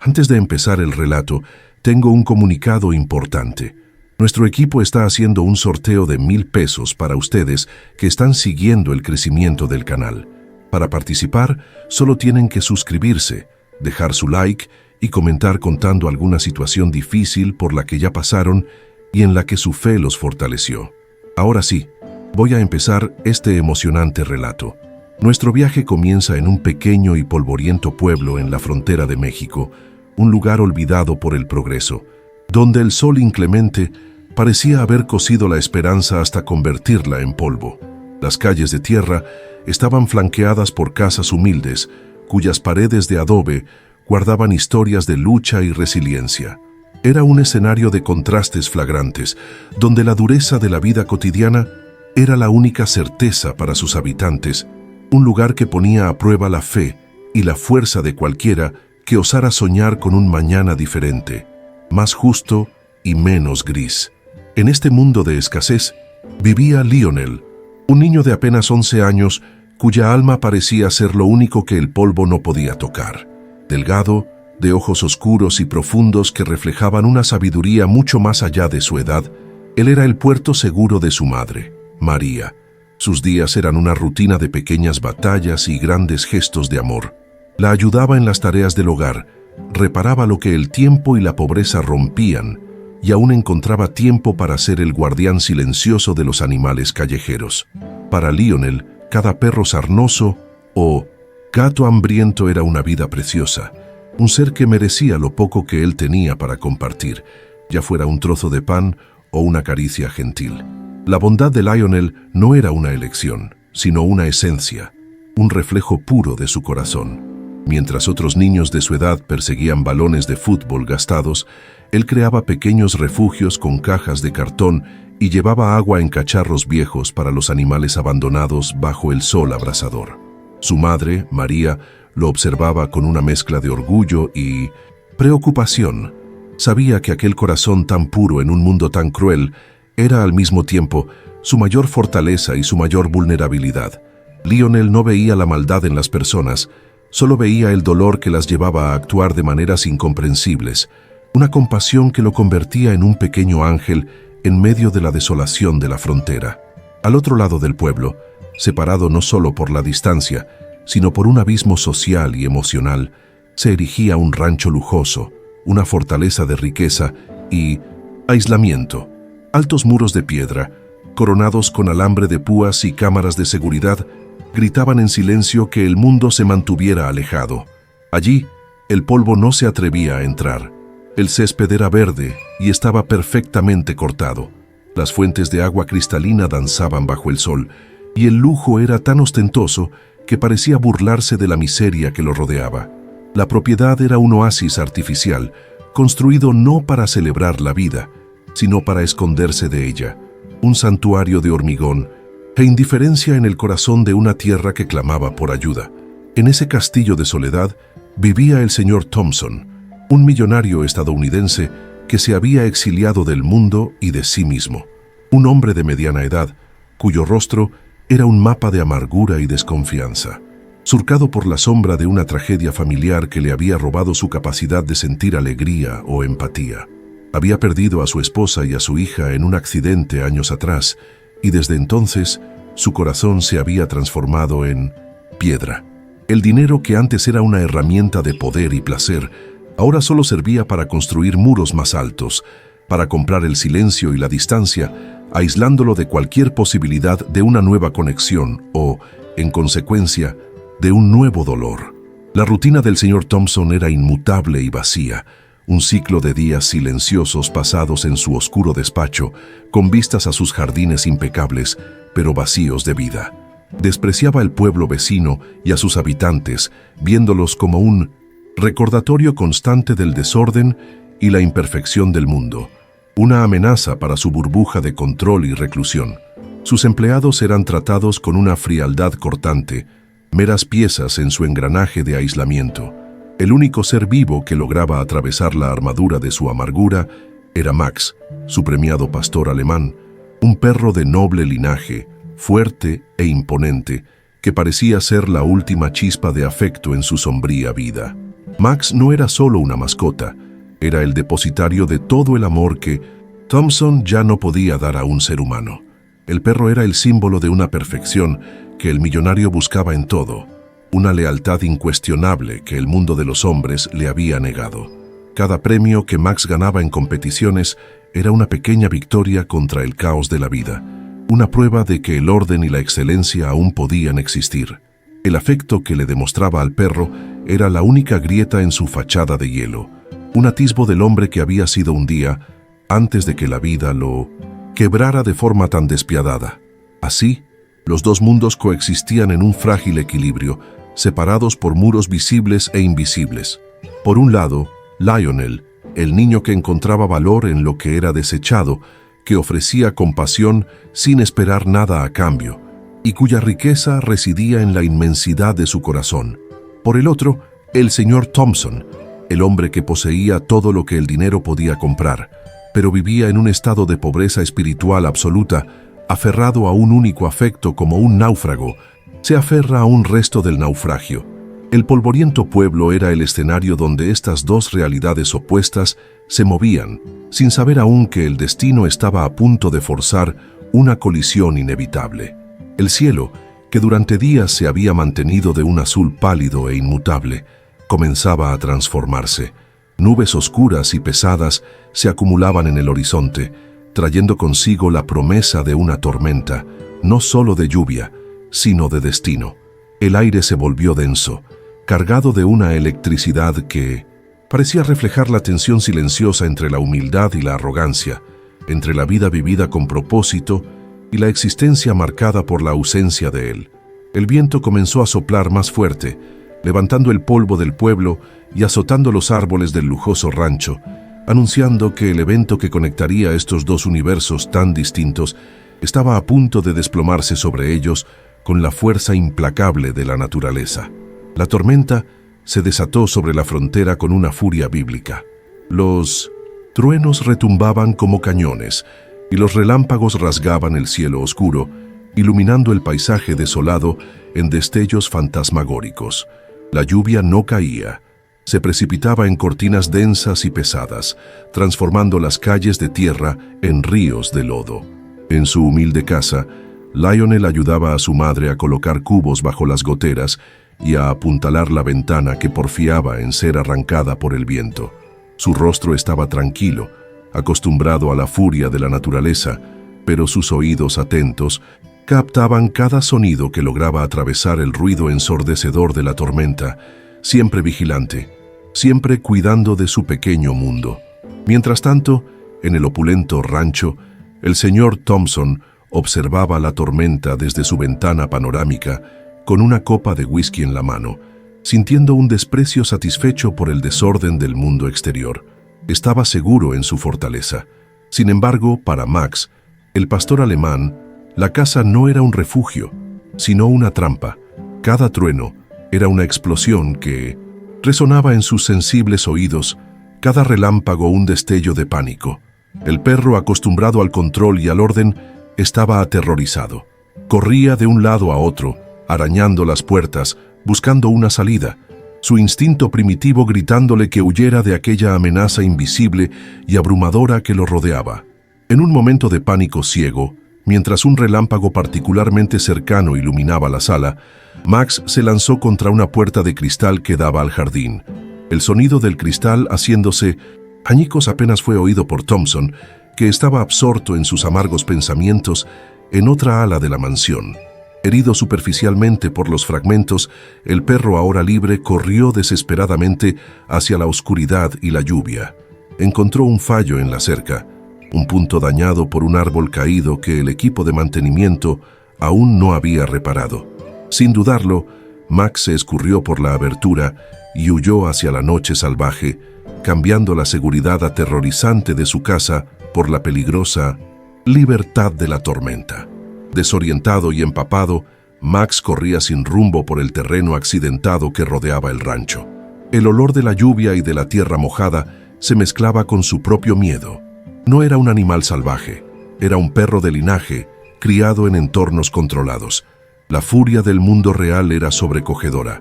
Antes de empezar el relato, tengo un comunicado importante. Nuestro equipo está haciendo un sorteo de 1,000 pesos para ustedes que están siguiendo el crecimiento del canal. Para participar, solo tienen que suscribirse, dejar su like y comentar contando alguna situación difícil por la que ya pasaron y en la que su fe los fortaleció. Ahora sí, voy a empezar este emocionante relato. Nuestro viaje comienza en un pequeño y polvoriento pueblo en la frontera de México, un lugar olvidado por el progreso, donde el sol inclemente parecía haber cocido la esperanza hasta convertirla en polvo. Las calles de tierra estaban flanqueadas por casas humildes, cuyas paredes de adobe guardaban historias de lucha y resiliencia. Era un escenario de contrastes flagrantes, donde la dureza de la vida cotidiana era la única certeza para sus habitantes, un lugar que ponía a prueba la fe y la fuerza de cualquiera que osara soñar con un mañana diferente, más justo y menos gris. En este mundo de escasez vivía Lionel, un niño de apenas 11 años cuya alma parecía ser lo único que el polvo no podía tocar. Delgado, de ojos oscuros y profundos que reflejaban una sabiduría mucho más allá de su edad, él era el puerto seguro de su madre, María. Sus días eran una rutina de pequeñas batallas y grandes gestos de amor. La ayudaba en las tareas del hogar, reparaba lo que el tiempo y la pobreza rompían, y aún encontraba tiempo para ser el guardián silencioso de los animales callejeros. Para Lionel, cada perro sarnoso o gato hambriento era una vida preciosa, un ser que merecía lo poco que él tenía para compartir, ya fuera un trozo de pan o una caricia gentil. La bondad de Lionel no era una elección, sino una esencia, un reflejo puro de su corazón. Mientras otros niños de su edad perseguían balones de fútbol gastados, él creaba pequeños refugios con cajas de cartón y llevaba agua en cacharros viejos para los animales abandonados bajo el sol abrasador. Su madre, María, lo observaba con una mezcla de orgullo y preocupación. Sabía que aquel corazón tan puro en un mundo tan cruel era al mismo tiempo su mayor fortaleza y su mayor vulnerabilidad. Lionel no veía la maldad en las personas, solo veía el dolor que las llevaba a actuar de maneras incomprensibles, una compasión que lo convertía en un pequeño ángel en medio de la desolación de la frontera. Al otro lado del pueblo, separado no solo por la distancia, sino por un abismo social y emocional, se erigía un rancho lujoso, una fortaleza de riqueza y aislamiento. Altos muros de piedra, coronados con alambre de púas y cámaras de seguridad, gritaban en silencio que el mundo se mantuviera alejado. Allí, el polvo no se atrevía a entrar. El césped era verde y estaba perfectamente cortado. Las fuentes de agua cristalina danzaban bajo el sol, y el lujo era tan ostentoso que parecía burlarse de la miseria que lo rodeaba. La propiedad era un oasis artificial, construido no para celebrar la vida, sino para esconderse de ella, un santuario de hormigón e indiferencia en el corazón de una tierra que clamaba por ayuda. En ese castillo de soledad vivía el señor Thompson, un millonario estadounidense que se había exiliado del mundo y de sí mismo. Un hombre de mediana edad, cuyo rostro era un mapa de amargura y desconfianza, surcado por la sombra de una tragedia familiar que le había robado su capacidad de sentir alegría o empatía. Había perdido a su esposa y a su hija en un accidente años atrás, y desde entonces su corazón se había transformado en piedra. El dinero, que antes era una herramienta de poder y placer, ahora solo servía para construir muros más altos, para comprar el silencio y la distancia, aislándolo de cualquier posibilidad de una nueva conexión o, en consecuencia, de un nuevo dolor. La rutina del señor Thompson era inmutable y vacía, un ciclo de días silenciosos pasados en su oscuro despacho, con vistas a sus jardines impecables, pero vacíos de vida. Despreciaba el pueblo vecino y a sus habitantes, viéndolos como un recordatorio constante del desorden y la imperfección del mundo, una amenaza para su burbuja de control y reclusión. Sus empleados eran tratados con una frialdad cortante, meras piezas en su engranaje de aislamiento. El único ser vivo que lograba atravesar la armadura de su amargura era Max, su premiado pastor alemán, un perro de noble linaje, fuerte e imponente, que parecía ser la última chispa de afecto en su sombría vida. Max no era solo una mascota, era el depositario de todo el amor que Thompson ya no podía dar a un ser humano. El perro era el símbolo de una perfección que el millonario buscaba en todo, una lealtad incuestionable que el mundo de los hombres le había negado. Cada premio que Max ganaba en competiciones era una pequeña victoria contra el caos de la vida, una prueba de que el orden y la excelencia aún podían existir. El afecto que le demostraba al perro era la única grieta en su fachada de hielo, un atisbo del hombre que había sido un día, antes de que la vida lo quebrara de forma tan despiadada. Así, los dos mundos coexistían en un frágil equilibrio, separados por muros visibles e invisibles. Por un lado, Lionel, el niño que encontraba valor en lo que era desechado, que ofrecía compasión sin esperar nada a cambio, y cuya riqueza residía en la inmensidad de su corazón. Por el otro, el señor Thompson, el hombre que poseía todo lo que el dinero podía comprar, pero vivía en un estado de pobreza espiritual absoluta, aferrado a un único afecto como un náufrago, se aferra a un resto del naufragio. El polvoriento pueblo era el escenario donde estas dos realidades opuestas se movían, sin saber aún que el destino estaba a punto de forzar una colisión inevitable. El cielo, que durante días se había mantenido de un azul pálido e inmutable, comenzaba a transformarse. Nubes oscuras y pesadas se acumulaban en el horizonte, trayendo consigo la promesa de una tormenta, no solo de lluvia, sino de destino. El aire se volvió denso, cargado de una electricidad que parecía reflejar la tensión silenciosa entre la humildad y la arrogancia, entre la vida vivida con propósito y la existencia marcada por la ausencia de él. El viento comenzó a soplar más fuerte, levantando el polvo del pueblo y azotando los árboles del lujoso rancho, anunciando que el evento que conectaría estos dos universos tan distintos estaba a punto de desplomarse sobre ellos con la fuerza implacable de la naturaleza. La tormenta se desató sobre la frontera con una furia bíblica. Los truenos retumbaban como cañones y los relámpagos rasgaban el cielo oscuro, iluminando el paisaje desolado en destellos fantasmagóricos. La lluvia no caía. Se precipitaba en cortinas densas y pesadas, transformando las calles de tierra en ríos de lodo. En su humilde casa, Lionel ayudaba a su madre a colocar cubos bajo las goteras y a apuntalar la ventana que porfiaba en ser arrancada por el viento. Su rostro estaba tranquilo, acostumbrado a la furia de la naturaleza, pero sus oídos atentos captaban cada sonido que lograba atravesar el ruido ensordecedor de la tormenta, siempre vigilante, siempre cuidando de su pequeño mundo. Mientras tanto, en el opulento rancho, el señor Thompson observaba la tormenta desde su ventana panorámica, con una copa de whisky en la mano, sintiendo un desprecio satisfecho por el desorden del mundo exterior. Estaba seguro en su fortaleza. Sin embargo, para Max, el pastor alemán, la casa no era un refugio, sino una trampa. Cada trueno era una explosión que resonaba en sus sensibles oídos, cada relámpago un destello de pánico. El perro, acostumbrado al control y al orden, estaba aterrorizado. Corría de un lado a otro, arañando las puertas, buscando una salida, su instinto primitivo gritándole que huyera de aquella amenaza invisible y abrumadora que lo rodeaba. En un momento de pánico ciego, mientras un relámpago particularmente cercano iluminaba la sala, Max se lanzó contra una puerta de cristal que daba al jardín. El sonido del cristal haciéndose añicos apenas fue oído por Thompson, que estaba absorto en sus amargos pensamientos en otra ala de la mansión. Herido superficialmente por los fragmentos, el perro ahora libre corrió desesperadamente hacia la oscuridad y la lluvia. Encontró un fallo en la cerca, un punto dañado por un árbol caído que el equipo de mantenimiento aún no había reparado. Sin dudarlo, Max se escurrió por la abertura y huyó hacia la noche salvaje, cambiando la seguridad aterrorizante de su casa por la peligrosa libertad de la tormenta. Desorientado y empapado, Max corría sin rumbo por el terreno accidentado que rodeaba el rancho. El olor de la lluvia y de la tierra mojada se mezclaba con su propio miedo. No era un animal salvaje, era un perro de linaje, criado en entornos controlados. La furia del mundo real era sobrecogedora.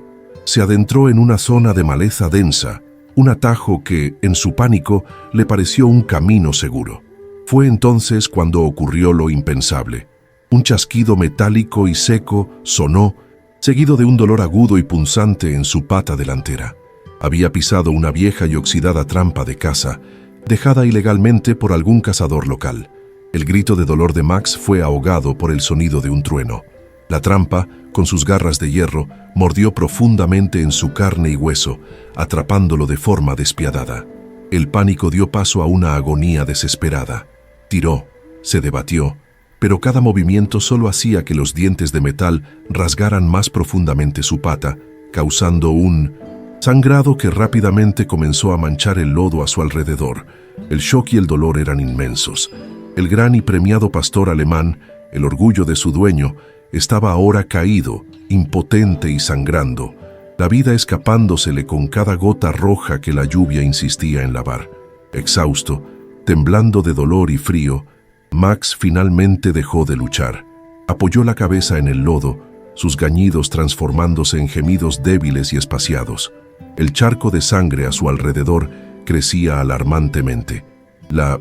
se adentró en una zona de maleza densa, un atajo que, en su pánico, le pareció un camino seguro. Fue entonces cuando ocurrió lo impensable. Un chasquido metálico y seco sonó, seguido de un dolor agudo y punzante en su pata delantera. Había pisado una vieja y oxidada trampa de caza, dejada ilegalmente por algún cazador local. El grito de dolor de Max fue ahogado por el sonido de un trueno. La trampa, con sus garras de hierro, mordió profundamente en su carne y hueso, atrapándolo de forma despiadada. El pánico dio paso a una agonía desesperada. Tiró, se debatió, pero cada movimiento solo hacía que los dientes de metal rasgaran más profundamente su pata, causando un sangrado que rápidamente comenzó a manchar el lodo a su alrededor. El shock y el dolor eran inmensos. El gran y premiado pastor alemán, el orgullo de su dueño, estaba ahora caído, impotente y sangrando, la vida escapándosele con cada gota roja que la lluvia insistía en lavar. Exhausto, temblando de dolor y frío, Max finalmente dejó de luchar. Apoyó la cabeza en el lodo, sus gañidos transformándose en gemidos débiles y espaciados. El charco de sangre a su alrededor crecía alarmantemente. La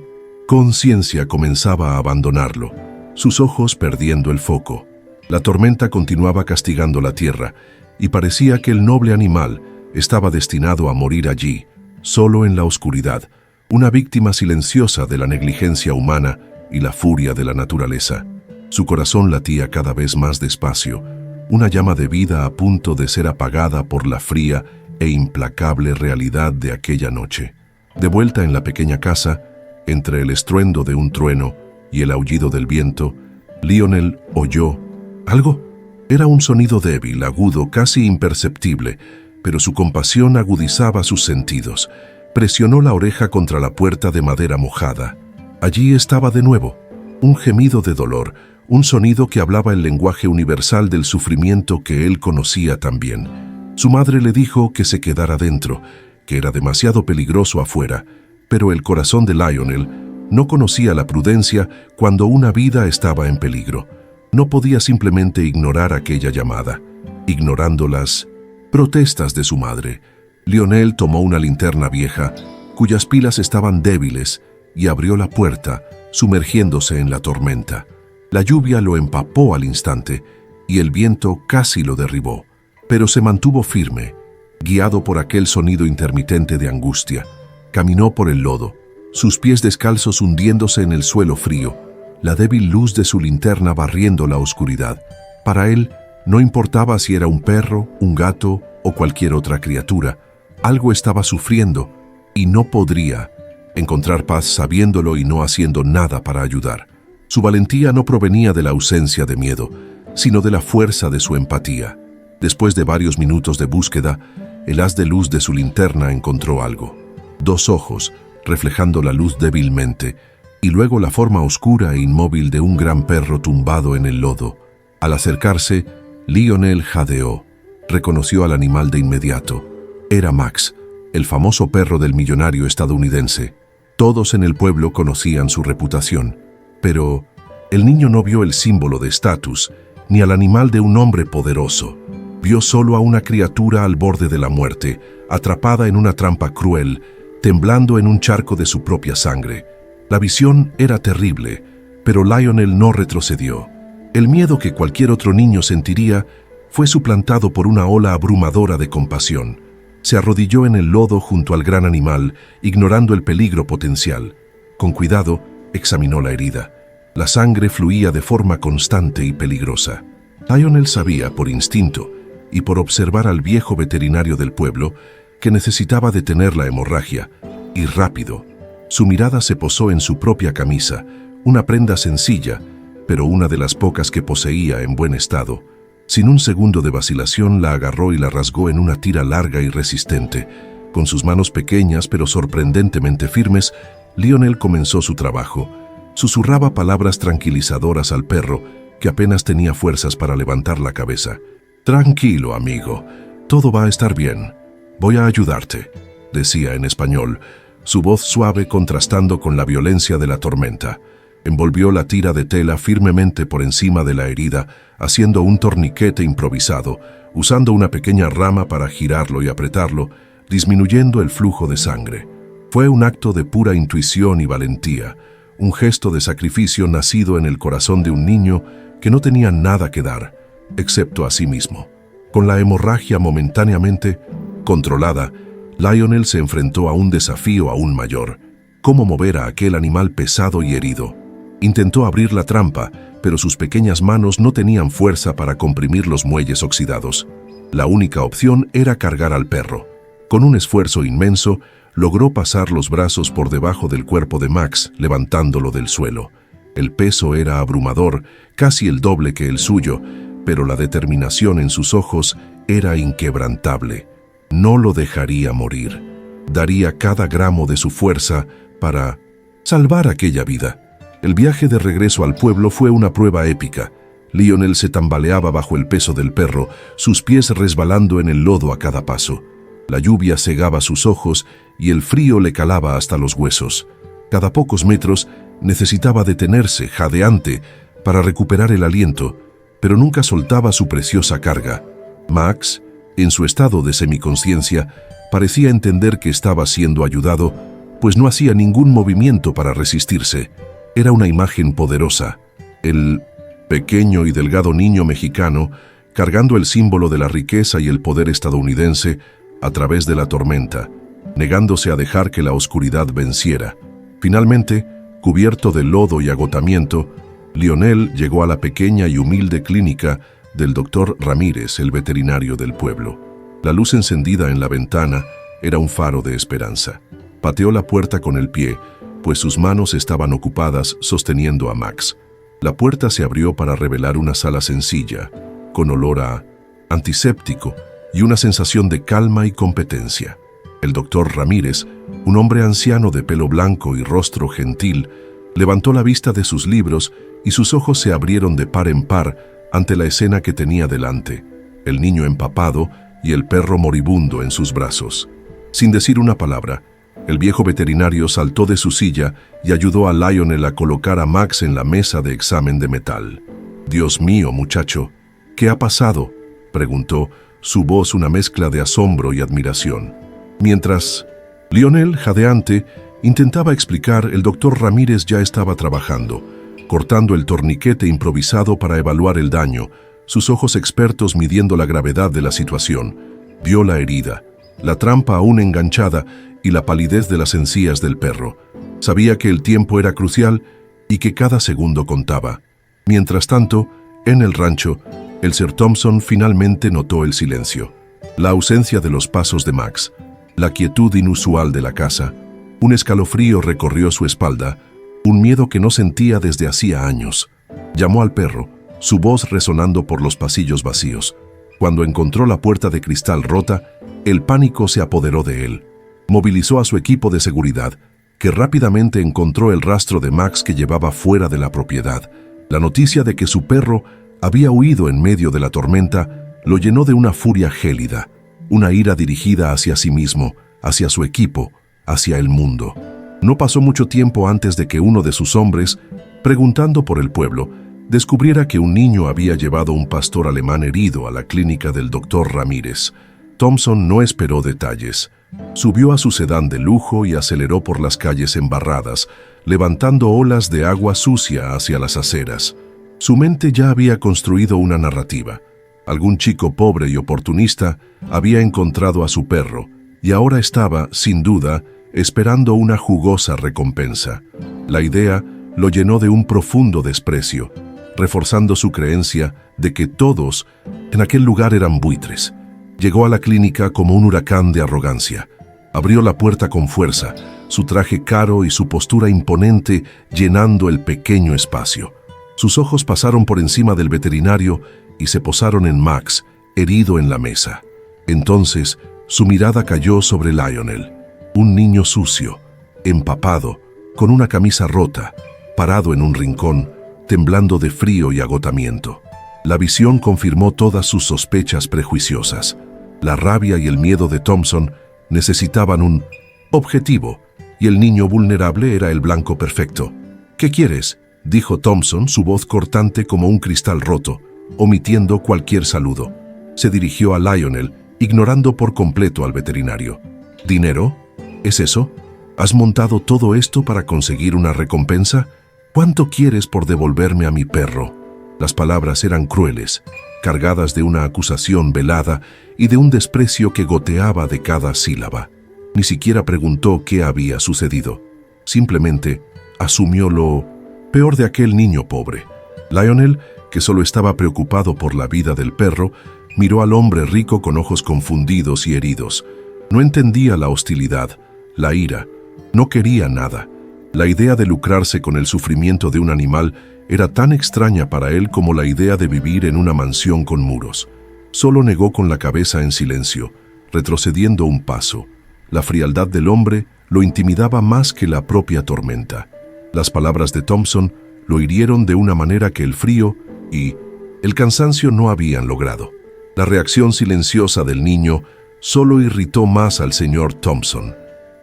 conciencia comenzaba a abandonarlo, sus ojos perdiendo el foco. La tormenta continuaba castigando la tierra, y parecía que el noble animal estaba destinado a morir allí, solo en la oscuridad, una víctima silenciosa de la negligencia humana y la furia de la naturaleza. Su corazón latía cada vez más despacio, una llama de vida a punto de ser apagada por la fría e implacable realidad de aquella noche. De vuelta en la pequeña casa, entre el estruendo de un trueno y el aullido del viento, Lionel oyó algo. Era un sonido débil, agudo, casi imperceptible, pero su compasión agudizaba sus sentidos. Presionó la oreja contra la puerta de madera mojada. Allí estaba de nuevo, un gemido de dolor, un sonido que hablaba el lenguaje universal del sufrimiento que él conocía también. Su madre le dijo que se quedara dentro, que era demasiado peligroso afuera, pero el corazón de Lionel no conocía la prudencia cuando una vida estaba en peligro. No podía simplemente ignorar aquella llamada. Ignorando las protestas de su madre, Lionel tomó una linterna vieja, cuyas pilas estaban débiles, y abrió la puerta, sumergiéndose en la tormenta. La lluvia lo empapó al instante, y el viento casi lo derribó, pero se mantuvo firme, guiado por aquel sonido intermitente de angustia. Caminó por el lodo, sus pies descalzos hundiéndose en el suelo frío, la débil luz de su linterna barriendo la oscuridad. Para él, no importaba si era un perro, un gato o cualquier otra criatura, algo estaba sufriendo y no podría encontrar paz sabiéndolo y no haciendo nada para ayudar. Su valentía no provenía de la ausencia de miedo, sino de la fuerza de su empatía. Después de varios minutos de búsqueda, el haz de luz de su linterna encontró algo. Dos ojos, reflejando la luz débilmente, y luego la forma oscura e inmóvil de un gran perro tumbado en el lodo. Al acercarse, Lionel jadeó. Reconoció al animal de inmediato. Era Max, el famoso perro del millonario estadounidense. Todos en el pueblo conocían su reputación, pero el niño no vio el símbolo de estatus, ni al animal de un hombre poderoso. Vio solo a una criatura al borde de la muerte, atrapada en una trampa cruel, temblando en un charco de su propia sangre. La visión era terrible, pero Lionel no retrocedió. El miedo que cualquier otro niño sentiría fue suplantado por una ola abrumadora de compasión. Se arrodilló en el lodo junto al gran animal, ignorando el peligro potencial. Con cuidado, examinó la herida. La sangre fluía de forma constante y peligrosa. Lionel sabía, por instinto, y por observar al viejo veterinario del pueblo, que necesitaba detener la hemorragia, y rápido. Su mirada se posó en su propia camisa, una prenda sencilla, pero una de las pocas que poseía en buen estado. Sin un segundo de vacilación la agarró y la rasgó en una tira larga y resistente. Con sus manos pequeñas pero sorprendentemente firmes, Lionel comenzó su trabajo. Susurraba palabras tranquilizadoras al perro, que apenas tenía fuerzas para levantar la cabeza. «Tranquilo, amigo, todo va a estar bien. Voy a ayudarte», decía en español, su voz suave contrastando con la violencia de la tormenta. Envolvió la tira de tela firmemente por encima de la herida, haciendo un torniquete improvisado, usando una pequeña rama para girarlo y apretarlo, disminuyendo el flujo de sangre. Fue un acto de pura intuición y valentía, un gesto de sacrificio nacido en el corazón de un niño que no tenía nada que dar, excepto a sí mismo. Con la hemorragia momentáneamente controlada, Lionel se enfrentó a un desafío aún mayor: cómo mover a aquel animal pesado y herido. Intentó abrir la trampa, pero sus pequeñas manos no tenían fuerza para comprimir los muelles oxidados. La única opción era cargar al perro. Con un esfuerzo inmenso, logró pasar los brazos por debajo del cuerpo de Max, levantándolo del suelo. El peso era abrumador, casi el doble que el suyo, pero la determinación en sus ojos era inquebrantable. No lo dejaría morir. Daría cada gramo de su fuerza para salvar aquella vida. El viaje de regreso al pueblo fue una prueba épica. Lionel se tambaleaba bajo el peso del perro, sus pies resbalando en el lodo a cada paso. La lluvia cegaba sus ojos y el frío le calaba hasta los huesos. Cada pocos metros necesitaba detenerse, jadeante, para recuperar el aliento, pero nunca soltaba su preciosa carga. Max, en su estado de semiconsciencia, parecía entender que estaba siendo ayudado, pues no hacía ningún movimiento para resistirse. Era una imagen poderosa. El pequeño y delgado niño mexicano, cargando el símbolo de la riqueza y el poder estadounidense a través de la tormenta, negándose a dejar que la oscuridad venciera. Finalmente, cubierto de lodo y agotamiento, Lionel llegó a la pequeña y humilde clínica del doctor Ramírez, el veterinario del pueblo. La luz encendida en la ventana era un faro de esperanza. Pateó la puerta con el pie, pues sus manos estaban ocupadas sosteniendo a Max. La puerta se abrió para revelar una sala sencilla, con olor a antiséptico y una sensación de calma y competencia. El doctor Ramírez, un hombre anciano de pelo blanco y rostro gentil, levantó la vista de sus libros y sus ojos se abrieron de par en par ante la escena que tenía delante: el niño empapado y el perro moribundo en sus brazos. Sin decir una palabra, el viejo veterinario saltó de su silla y ayudó a Lionel a colocar a Max en la mesa de examen de metal. «Dios mío, muchacho, ¿qué ha pasado?», preguntó, su voz una mezcla de asombro y admiración. Mientras Lionel, jadeante, intentaba explicar, el doctor Ramírez ya estaba trabajando, cortando el torniquete improvisado para evaluar el daño, sus ojos expertos midiendo la gravedad de la situación. Vio la herida, la trampa aún enganchada y la palidez de las encías del perro. Sabía que el tiempo era crucial y que cada segundo contaba. Mientras tanto, en el rancho, el Sr. Thompson finalmente notó el silencio, la ausencia de los pasos de Max, la quietud inusual de la casa. Un escalofrío recorrió su espalda, un miedo que no sentía desde hacía años. Llamó al perro, su voz resonando por los pasillos vacíos. Cuando encontró la puerta de cristal rota, el pánico se apoderó de él. Movilizó a su equipo de seguridad, que rápidamente encontró el rastro de Max que llevaba fuera de la propiedad. La noticia de que su perro había huido en medio de la tormenta lo llenó de una furia gélida, una ira dirigida hacia sí mismo, hacia su equipo, hacia el mundo. No pasó mucho tiempo antes de que uno de sus hombres, preguntando por el pueblo, descubriera que un niño había llevado un pastor alemán herido a la clínica del doctor Ramírez. Thompson no esperó detalles. Subió a su sedán de lujo y aceleró por las calles embarradas, levantando olas de agua sucia hacia las aceras. Su mente ya había construido una narrativa. Algún chico pobre y oportunista había encontrado a su perro y ahora estaba, sin duda, esperando una jugosa recompensa. La idea lo llenó de un profundo desprecio, reforzando su creencia de que todos en aquel lugar eran buitres. Llegó a la clínica como un huracán de arrogancia. Abrió la puerta con fuerza, su traje caro y su postura imponente llenando el pequeño espacio. Sus ojos pasaron por encima del veterinario y se posaron en Max, herido en la mesa. Entonces, su mirada cayó sobre Lionel, un niño sucio, empapado, con una camisa rota, parado en un rincón, temblando de frío y agotamiento. La visión confirmó todas sus sospechas prejuiciosas. La rabia y el miedo de Thompson necesitaban un objetivo, y el niño vulnerable era el blanco perfecto. «¿Qué quieres?», dijo Thompson, su voz cortante como un cristal roto, omitiendo cualquier saludo. Se dirigió a Lionel, ignorando por completo al veterinario. ¿Dinero? ¿Es eso? ¿Has montado todo esto para conseguir una recompensa? ¿Cuánto quieres por devolverme a mi perro? Las palabras eran crueles, cargadas de una acusación velada y de un desprecio que goteaba de cada sílaba. Ni siquiera preguntó qué había sucedido. Simplemente asumió lo peor de aquel niño pobre. Lionel, que solo estaba preocupado por la vida del perro, miró al hombre rico con ojos confundidos y heridos. No entendía la hostilidad, la ira. No quería nada. La idea de lucrarse con el sufrimiento de un animal era tan extraña para él como la idea de vivir en una mansión con muros. Solo negó con la cabeza en silencio, retrocediendo un paso. La frialdad del hombre lo intimidaba más que la propia tormenta. Las palabras de Thompson lo hirieron de una manera que el frío y el cansancio no habían logrado. La reacción silenciosa del niño solo irritó más al señor Thompson.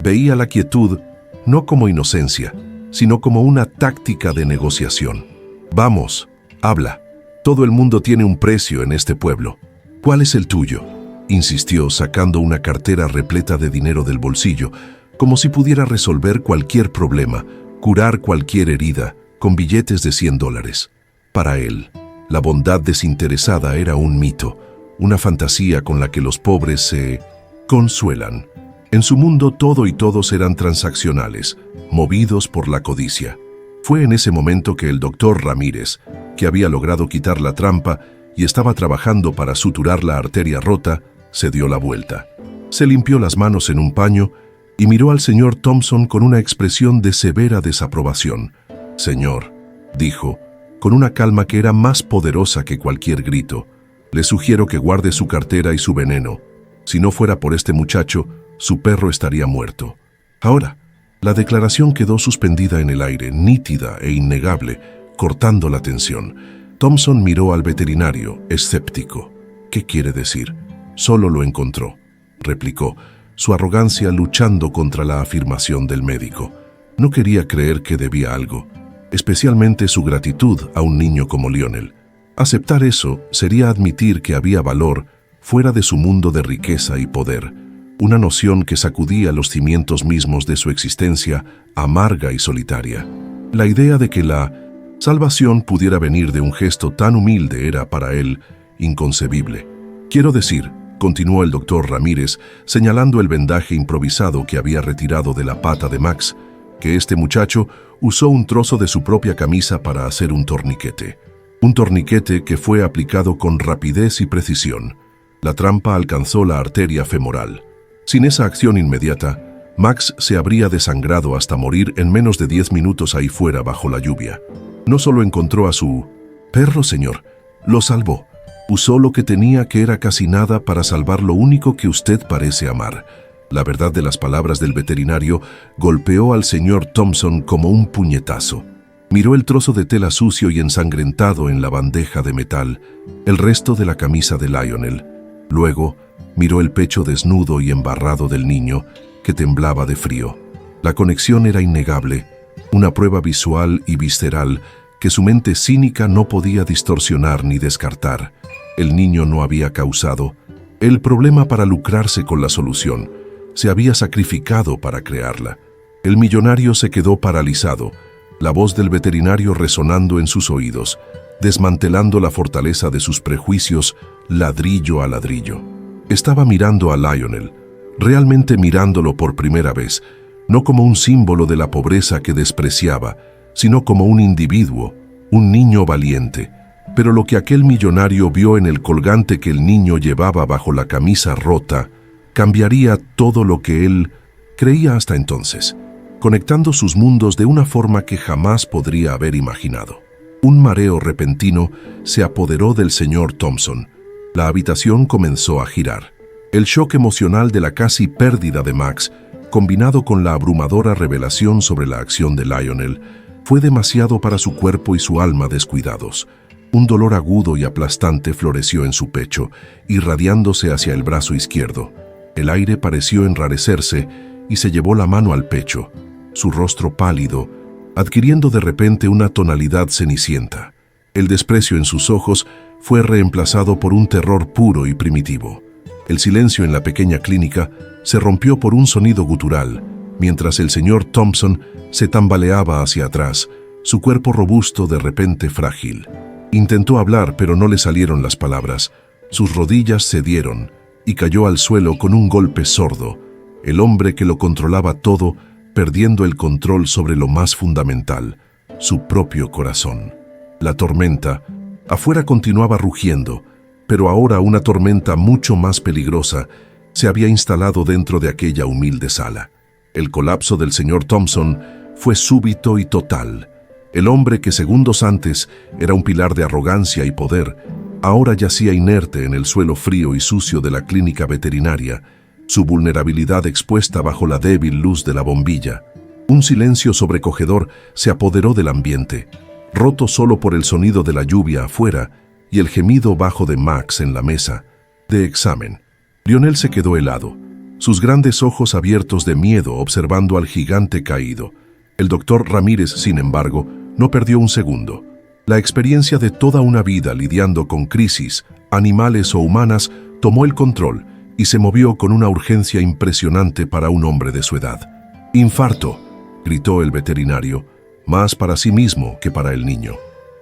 Veía la quietud no como inocencia, sino como una táctica de negociación. «Vamos, habla. Todo el mundo tiene un precio en este pueblo. ¿Cuál es el tuyo?», insistió, sacando una cartera repleta de dinero del bolsillo, como si pudiera resolver cualquier problema, curar cualquier herida, con billetes de $100. Para él, la bondad desinteresada era un mito, una fantasía con la que los pobres se consuelan. En su mundo todo y todos eran transaccionales, movidos por la codicia. Fue en ese momento que el doctor Ramírez, que había logrado quitar la trampa y estaba trabajando para suturar la arteria rota, se dio la vuelta. Se limpió las manos en un paño y miró al señor Thompson con una expresión de severa desaprobación. «Señor», dijo, con una calma que era más poderosa que cualquier grito, «le sugiero que guarde su cartera y su veneno. Si no fuera por este muchacho, su perro estaría muerto». Ahora, la declaración quedó suspendida en el aire, nítida e innegable, cortando la tensión. Thompson miró al veterinario, escéptico. «¿Qué quiere decir?». «Solo lo encontró», replicó, su arrogancia luchando contra la afirmación del médico. No quería creer que debía algo, especialmente su gratitud a un niño como Lionel. Aceptar eso sería admitir que había valor fuera de su mundo de riqueza y poder, una noción que sacudía los cimientos mismos de su existencia amarga y solitaria. La idea de que la salvación pudiera venir de un gesto tan humilde era para él inconcebible. «Quiero decir», continuó el doctor Ramírez, señalando el vendaje improvisado que había retirado de la pata de Max, «que este muchacho usó un trozo de su propia camisa para hacer un torniquete. Un torniquete que fue aplicado con rapidez y precisión. La trampa alcanzó la arteria femoral. Sin esa acción inmediata, Max se habría desangrado hasta morir en menos de 10 minutos ahí fuera bajo la lluvia. No solo encontró a su perro, señor, lo salvó. Usó lo que tenía, que era casi nada, para salvar lo único que usted parece amar». La verdad de las palabras del veterinario golpeó al señor Thompson como un puñetazo. Miró el trozo de tela sucio y ensangrentado en la bandeja de metal, el resto de la camisa de Lionel. Luego, miró el pecho desnudo y embarrado del niño, que temblaba de frío. La conexión era innegable, una prueba visual y visceral que su mente cínica no podía distorsionar ni descartar. El niño no había causado el problema para lucrarse con la solución. Se había sacrificado para crearla. El millonario se quedó paralizado, la voz del veterinario resonando en sus oídos, desmantelando la fortaleza de sus prejuicios ladrillo a ladrillo. Estaba mirando a Lionel, realmente mirándolo por primera vez, no como un símbolo de la pobreza que despreciaba, sino como un individuo, un niño valiente. Pero lo que aquel millonario vio en el colgante que el niño llevaba bajo la camisa rota cambiaría todo lo que él creía hasta entonces, conectando sus mundos de una forma que jamás podría haber imaginado. Un mareo repentino se apoderó del señor Thompson. La habitación comenzó a girar. El shock emocional de la casi pérdida de Max, combinado con la abrumadora revelación sobre la acción de Lionel, fue demasiado para su cuerpo y su alma descuidados. Un dolor agudo y aplastante floreció en su pecho, irradiándose hacia el brazo izquierdo. El aire pareció enrarecerse y se llevó la mano al pecho, su rostro pálido, adquiriendo de repente una tonalidad cenicienta. El desprecio en sus ojos fue reemplazado por un terror puro y primitivo. El silencio en la pequeña clínica se rompió por un sonido gutural, mientras el señor Thompson se tambaleaba hacia atrás, su cuerpo robusto de repente frágil. Intentó hablar, pero no le salieron las palabras. Sus rodillas cedieron y cayó al suelo con un golpe sordo. El hombre que lo controlaba todo, perdiendo el control sobre lo más fundamental, su propio corazón. La tormenta, afuera continuaba rugiendo, pero ahora una tormenta mucho más peligrosa se había instalado dentro de aquella humilde sala. El colapso del señor Thompson fue súbito y total. El hombre que segundos antes era un pilar de arrogancia y poder, ahora yacía inerte en el suelo frío y sucio de la clínica veterinaria, su vulnerabilidad expuesta bajo la débil luz de la bombilla. Un silencio sobrecogedor se apoderó del ambiente, roto solo por el sonido de la lluvia afuera y el gemido bajo de Max en la mesa de examen. Lionel se quedó helado, sus grandes ojos abiertos de miedo observando al gigante caído. El doctor Ramírez, sin embargo, no perdió un segundo. La experiencia de toda una vida lidiando con crisis, animales o humanas, tomó el control y se movió con una urgencia impresionante para un hombre de su edad. «Infarto», gritó el veterinario, más para sí mismo que para el niño.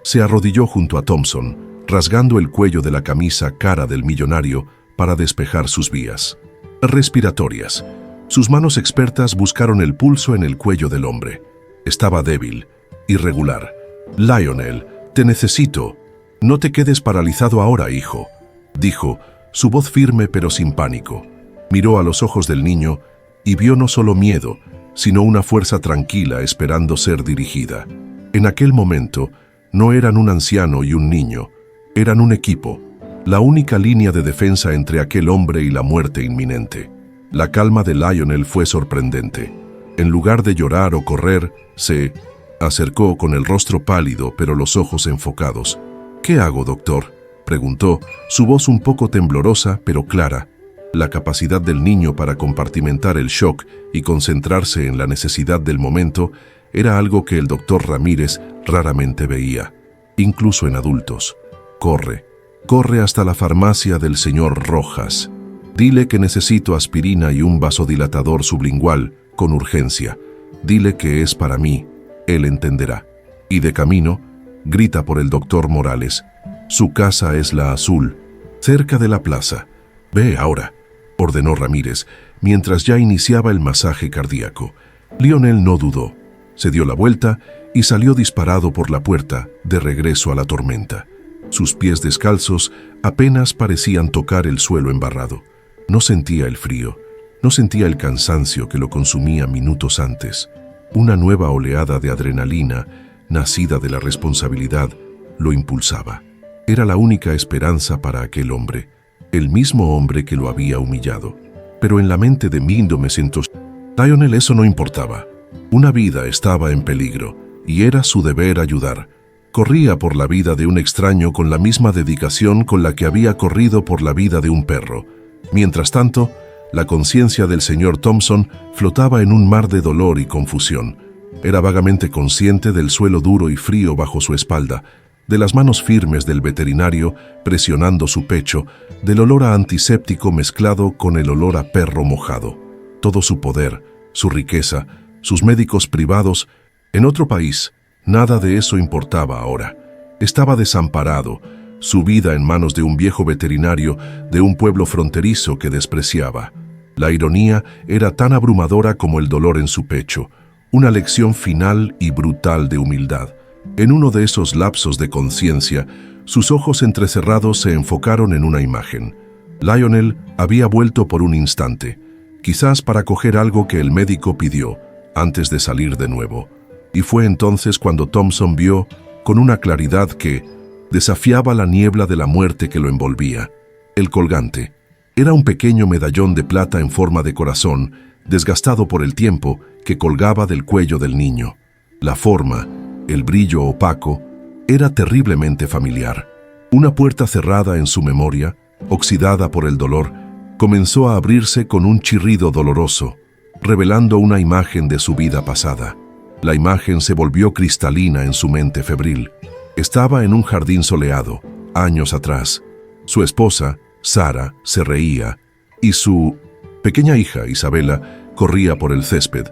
Se arrodilló junto a Thompson, rasgando el cuello de la camisa cara del millonario para despejar sus vías respiratorias. Sus manos expertas buscaron el pulso en el cuello del hombre. Estaba débil, irregular. «Lionel, te necesito. No te quedes paralizado ahora, hijo», dijo, su voz firme pero sin pánico. Miró a los ojos del niño y vio no solo miedo, sino una fuerza tranquila esperando ser dirigida. En aquel momento, no eran un anciano y un niño, eran un equipo, la única línea de defensa entre aquel hombre y la muerte inminente. La calma de Lionel fue sorprendente. En lugar de llorar o correr, se acercó con el rostro pálido pero los ojos enfocados. «¿Qué hago, doctor?», preguntó, su voz un poco temblorosa pero clara. La capacidad del niño para compartimentar el shock y concentrarse en la necesidad del momento era algo que el doctor Ramírez raramente veía, incluso en adultos. «Corre hasta la farmacia del señor Rojas. Dile que necesito aspirina y un vasodilatador sublingual, con urgencia. Dile que es para mí, él entenderá. Y de camino, grita por el doctor Morales. Su casa es la azul, cerca de la plaza. Ve ahora», ordenó Ramírez, mientras ya iniciaba el masaje cardíaco. Lionel no dudó. Se dio la vuelta y salió disparado por la puerta, de regreso a la tormenta. Sus pies descalzos apenas parecían tocar el suelo embarrado. No sentía el frío, no sentía el cansancio que lo consumía minutos antes. Una nueva oleada de adrenalina, nacida de la responsabilidad, lo impulsaba. Era la única esperanza para aquel hombre, el mismo hombre que lo había humillado. Pero en la mente de 1900, Lionel eso no importaba. Una vida estaba en peligro y era su deber ayudar. Corría por la vida de un extraño con la misma dedicación con la que había corrido por la vida de un perro. Mientras tanto, la conciencia del señor Thompson flotaba en un mar de dolor y confusión. Era vagamente consciente del suelo duro y frío bajo su espalda, de las manos firmes del veterinario presionando su pecho, del olor a antiséptico mezclado con el olor a perro mojado. Todo su poder, su riqueza, sus médicos privados. En otro país, nada de eso importaba ahora. Estaba desamparado, su vida en manos de un viejo veterinario de un pueblo fronterizo que despreciaba. La ironía era tan abrumadora como el dolor en su pecho, una lección final y brutal de humildad. En uno de esos lapsos de conciencia, sus ojos entrecerrados se enfocaron en una imagen. Lionel había vuelto por un instante, quizás para coger algo que el médico pidió, antes de salir de nuevo. Y fue entonces cuando Thompson vio, con una claridad que desafiaba la niebla de la muerte que lo envolvía, el colgante. Era un pequeño medallón de plata en forma de corazón, desgastado por el tiempo, que colgaba del cuello del niño. La forma, el brillo opaco, era terriblemente familiar. Una puerta cerrada en su memoria, oxidada por el dolor, comenzó a abrirse con un chirrido doloroso, revelando una imagen de su vida pasada. La imagen se volvió cristalina en su mente febril. Estaba en un jardín soleado, años atrás. Su esposa, Sara, se reía, y su pequeña hija, Isabela, corría por el césped.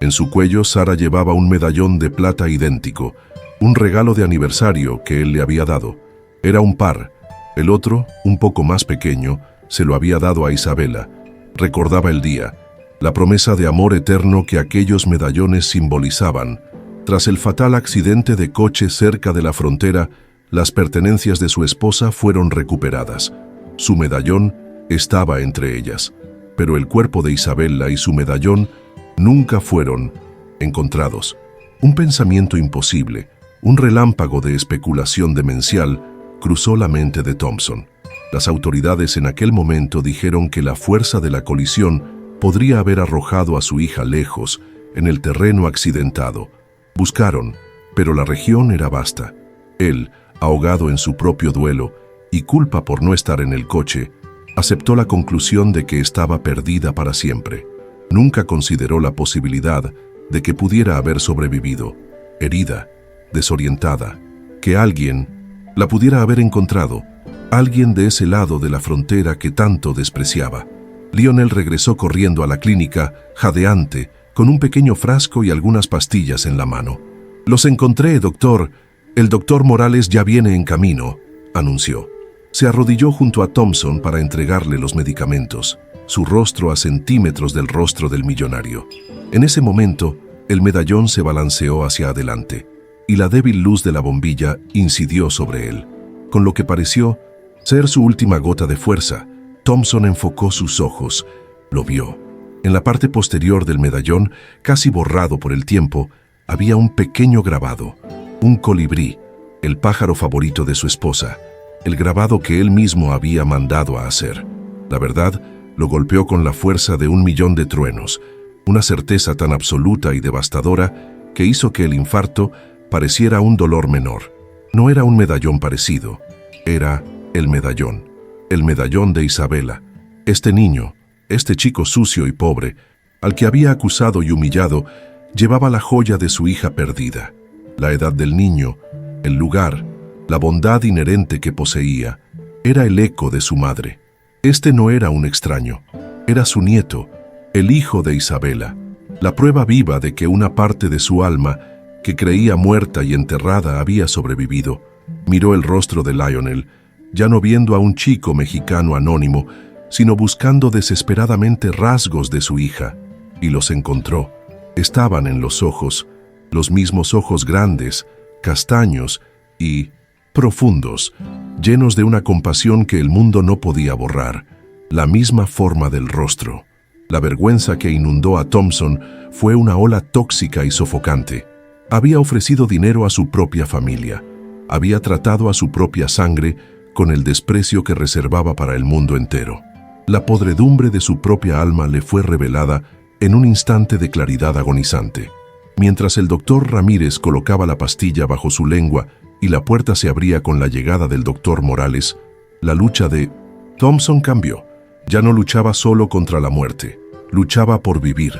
En su cuello, Sara llevaba un medallón de plata idéntico, un regalo de aniversario que él le había dado. Era un par. El otro, un poco más pequeño, se lo había dado a Isabela. Recordaba el día, la promesa de amor eterno que aquellos medallones simbolizaban. Tras el fatal accidente de coche cerca de la frontera, las pertenencias de su esposa fueron recuperadas. Su medallón estaba entre ellas, pero el cuerpo de Isabela y su medallón nunca fueron encontrados. Un pensamiento imposible, un relámpago de especulación demencial, cruzó la mente de Thompson. Las autoridades en aquel momento dijeron que la fuerza de la colisión podría haber arrojado a su hija lejos, en el terreno accidentado. Buscaron, pero la región era vasta. Él, ahogado en su propio duelo y culpa por no estar en el coche, aceptó la conclusión de que estaba perdida para siempre. Nunca consideró la posibilidad de que pudiera haber sobrevivido, herida, desorientada, que alguien la pudiera haber encontrado, alguien de ese lado de la frontera que tanto despreciaba. Lionel regresó corriendo a la clínica, jadeante, con un pequeño frasco y algunas pastillas en la mano. «Los encontré, doctor. El doctor Morales ya viene en camino», anunció. Se arrodilló junto a Thompson para entregarle los medicamentos, su rostro a centímetros del rostro del millonario. En ese momento, el medallón se balanceó hacia adelante, y la débil luz de la bombilla incidió sobre él. Con lo que pareció ser su última gota de fuerza, Thompson enfocó sus ojos. Lo vio. En la parte posterior del medallón, casi borrado por el tiempo, había un pequeño grabado, un colibrí, el pájaro favorito de su esposa, el grabado que él mismo había mandado a hacer. La verdad, lo golpeó con la fuerza de 1.000.000 de truenos, una certeza tan absoluta y devastadora que hizo que el infarto pareciera un dolor menor. No era un medallón parecido, era el medallón de Isabela, este niño, este chico sucio y pobre, al que había acusado y humillado, llevaba la joya de su hija perdida. La edad del niño, el lugar, la bondad inherente que poseía, era el eco de su madre. Este no era un extraño, era su nieto, el hijo de Isabela, la prueba viva de que una parte de su alma, que creía muerta y enterrada, había sobrevivido. Miró el rostro de Lionel, ya no viendo a un chico mexicano anónimo, sino buscando desesperadamente rasgos de su hija, y los encontró. Estaban en los ojos, los mismos ojos grandes, castaños y profundos, llenos de una compasión que el mundo no podía borrar, la misma forma del rostro. La vergüenza que inundó a Thompson fue una ola tóxica y sofocante. Había ofrecido dinero a su propia familia, había tratado a su propia sangre con el desprecio que reservaba para el mundo entero. La podredumbre de su propia alma le fue revelada en un instante de claridad agonizante. Mientras el doctor Ramírez colocaba la pastilla bajo su lengua y la puerta se abría con la llegada del doctor Morales, la lucha de Thompson cambió. Ya no luchaba solo contra la muerte, luchaba por vivir.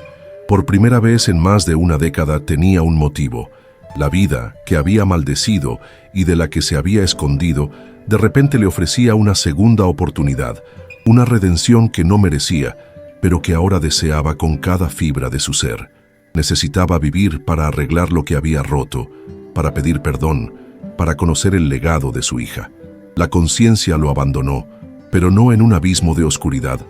Por primera vez en más de una década tenía un motivo. La vida que había maldecido y de la que se había escondido, de repente le ofrecía una segunda oportunidad, una redención que no merecía, pero que ahora deseaba con cada fibra de su ser. Necesitaba vivir para arreglar lo que había roto, para pedir perdón, para conocer el legado de su hija. La conciencia lo abandonó, pero no en un abismo de oscuridad,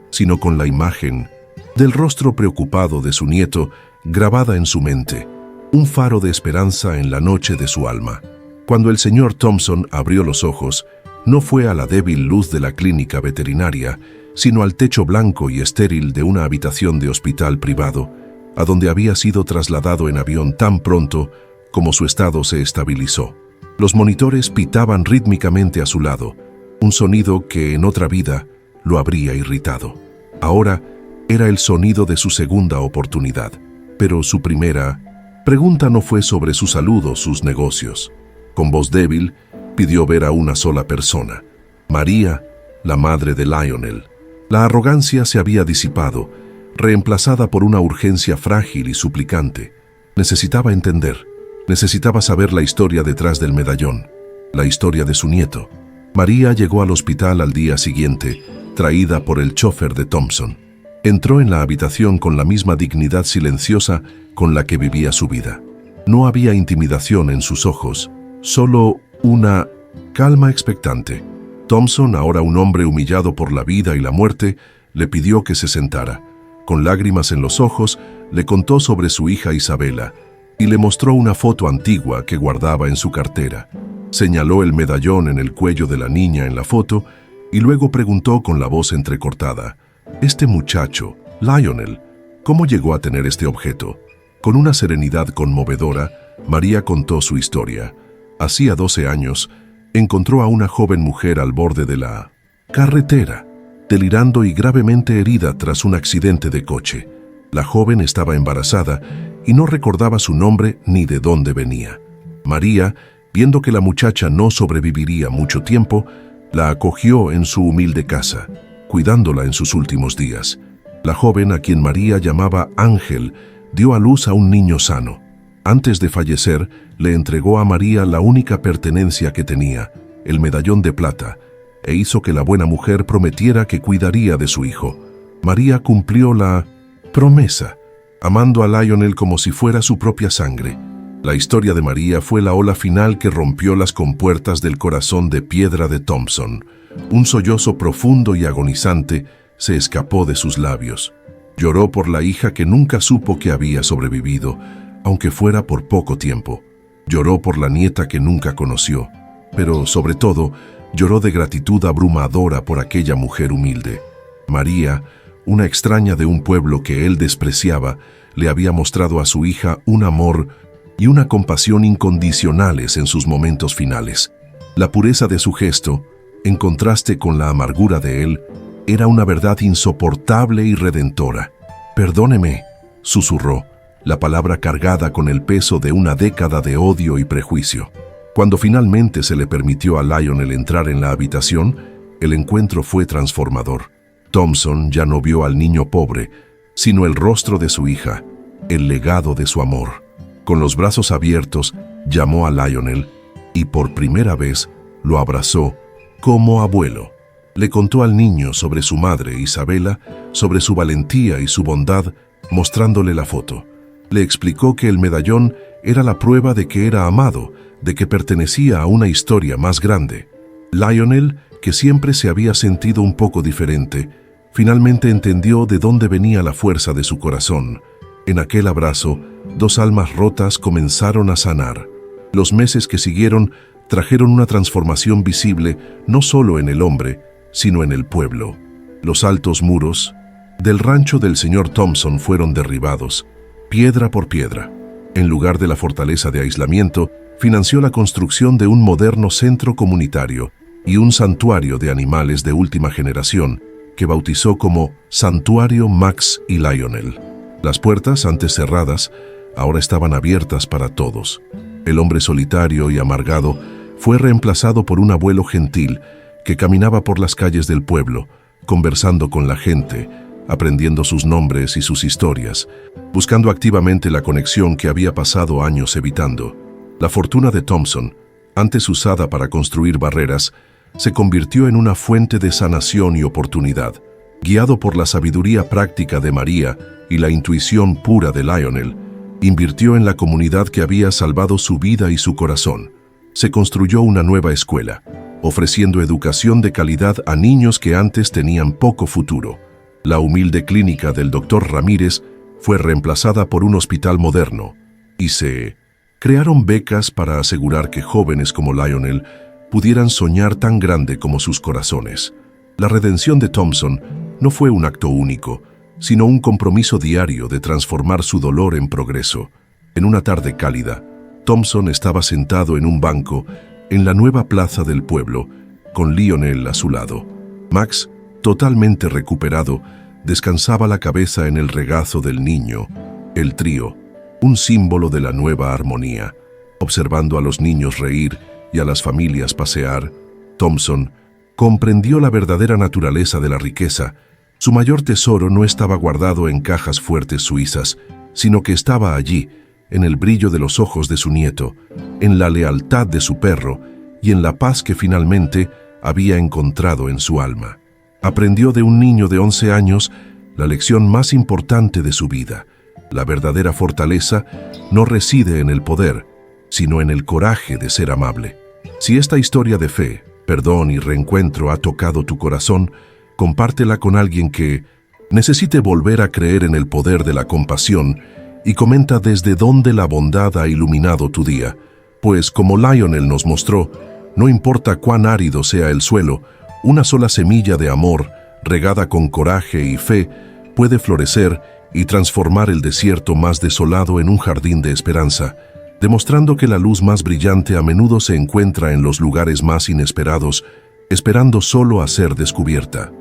sino con la imagen del rostro preocupado de su nieto grabada en su mente, un faro de esperanza en la noche de su alma. Cuando el señor Thompson abrió los ojos, no fue a la débil luz de la clínica veterinaria, sino al techo blanco y estéril de una habitación de hospital privado, a donde había sido trasladado en avión tan pronto como su estado se estabilizó. Los monitores pitaban rítmicamente a su lado, un sonido que en otra vida lo habría irritado. Ahora era el sonido de su segunda oportunidad, pero su primera pregunta no fue sobre su salud o sus negocios. Con voz débil, pidió ver a una sola persona, María, la madre de Lionel. La arrogancia se había disipado, reemplazada por una urgencia frágil y suplicante. Necesitaba entender, necesitaba saber la historia detrás del medallón. la historia de su nieto. María llegó al hospital al día siguiente, traída por el chofer de Thompson. Entró en la habitación con la misma dignidad silenciosa con la que vivía su vida. No había intimidación en sus ojos, solo una calma expectante. Thompson, ahora un hombre humillado por la vida y la muerte, le pidió que se sentara. Con lágrimas en los ojos, le contó sobre su hija Isabela y le mostró una foto antigua que guardaba en su cartera. Señaló el medallón en el cuello de la niña en la foto y luego preguntó con la voz entrecortada: «Este muchacho, Lionel, ¿cómo llegó a tener este objeto?». Con una serenidad conmovedora, María contó su historia. Hacía 12 años, encontró a una joven mujer al borde de la carretera, delirando y gravemente herida tras un accidente de coche. La joven estaba embarazada y no recordaba su nombre ni de dónde venía. María, viendo que la muchacha no sobreviviría mucho tiempo, la acogió en su humilde casa, cuidándola en sus últimos días. La joven, a quien María llamaba Ángel, dio a luz a un niño sano. Antes de fallecer, le entregó a María la única pertenencia que tenía, el medallón de plata, e hizo que la buena mujer prometiera que cuidaría de su hijo. María cumplió la promesa, amando a Lionel como si fuera su propia sangre. La historia de María fue la ola final que rompió las compuertas del corazón de piedra de Thompson. Un sollozo profundo y agonizante se escapó de sus labios. Lloró por la hija que nunca supo que había sobrevivido, aunque fuera por poco tiempo. Lloró por la nieta que nunca conoció, pero sobre todo, lloró de gratitud abrumadora por aquella mujer humilde. María, una extraña de un pueblo que él despreciaba, le había mostrado a su hija un amor y una compasión incondicionales en sus momentos finales. La pureza de su gesto, en contraste con la amargura de él, era una verdad insoportable y redentora. «Perdóneme», susurró, la palabra cargada con el peso de una década de odio y prejuicio. Cuando finalmente se le permitió a Lionel entrar en la habitación, el encuentro fue transformador. Thompson ya no vio al niño pobre, sino el rostro de su hija, el legado de su amor. Con los brazos abiertos, llamó a Lionel y por primera vez lo abrazó como abuelo. Le contó al niño sobre su madre, Isabela, sobre su valentía y su bondad, mostrándole la foto. Le explicó que el medallón era la prueba de que era amado, de que pertenecía a una historia más grande. Lionel, que siempre se había sentido un poco diferente, finalmente entendió de dónde venía la fuerza de su corazón. En aquel abrazo, dos almas rotas comenzaron a sanar. Los meses que siguieron trajeron una transformación visible no solo en el hombre, sino en el pueblo. Los altos muros del rancho del señor Thompson fueron derribados, piedra por piedra. En lugar de la fortaleza de aislamiento, financió la construcción de un moderno centro comunitario y un santuario de animales de última generación que bautizó como Santuario Max y Lionel. Las puertas, antes cerradas, ahora estaban abiertas para todos. El hombre solitario y amargado fue reemplazado por un abuelo gentil que caminaba por las calles del pueblo, conversando con la gente, aprendiendo sus nombres y sus historias, buscando activamente la conexión que había pasado años evitando. La fortuna de Thompson, antes usada para construir barreras, se convirtió en una fuente de sanación y oportunidad. Guiado por la sabiduría práctica de María y la intuición pura de Lionel, invirtió en la comunidad que había salvado su vida y su corazón. Se construyó una nueva escuela, ofreciendo educación de calidad a niños que antes tenían poco futuro. La humilde clínica del Dr. Ramírez fue reemplazada por un hospital moderno y se crearon becas para asegurar que jóvenes como Lionel pudieran soñar tan grande como sus corazones. La redención de Thompson no fue un acto único, sino un compromiso diario de transformar su dolor en progreso. En una tarde cálida, Thompson estaba sentado en un banco en la nueva plaza del pueblo, con Lionel a su lado. Max, totalmente recuperado, descansaba la cabeza en el regazo del niño, el trío, un símbolo de la nueva armonía. Observando a los niños reír y a las familias pasear, Thompson comprendió la verdadera naturaleza de la riqueza. Su mayor tesoro no estaba guardado en cajas fuertes suizas, sino que estaba allí, en el brillo de los ojos de su nieto, en la lealtad de su perro y en la paz que finalmente había encontrado en su alma. Aprendió de un niño de 11 años la lección más importante de su vida. La verdadera fortaleza no reside en el poder, sino en el coraje de ser amable. Si esta historia de fe, perdón y reencuentro ha tocado tu corazón, compártela con alguien que necesite volver a creer en el poder de la compasión y comenta desde dónde la bondad ha iluminado tu día. Pues, como Lionel nos mostró, no importa cuán árido sea el suelo, una sola semilla de amor, regada con coraje y fe, puede florecer y transformar el desierto más desolado en un jardín de esperanza, demostrando que la luz más brillante a menudo se encuentra en los lugares más inesperados, esperando solo a ser descubierta.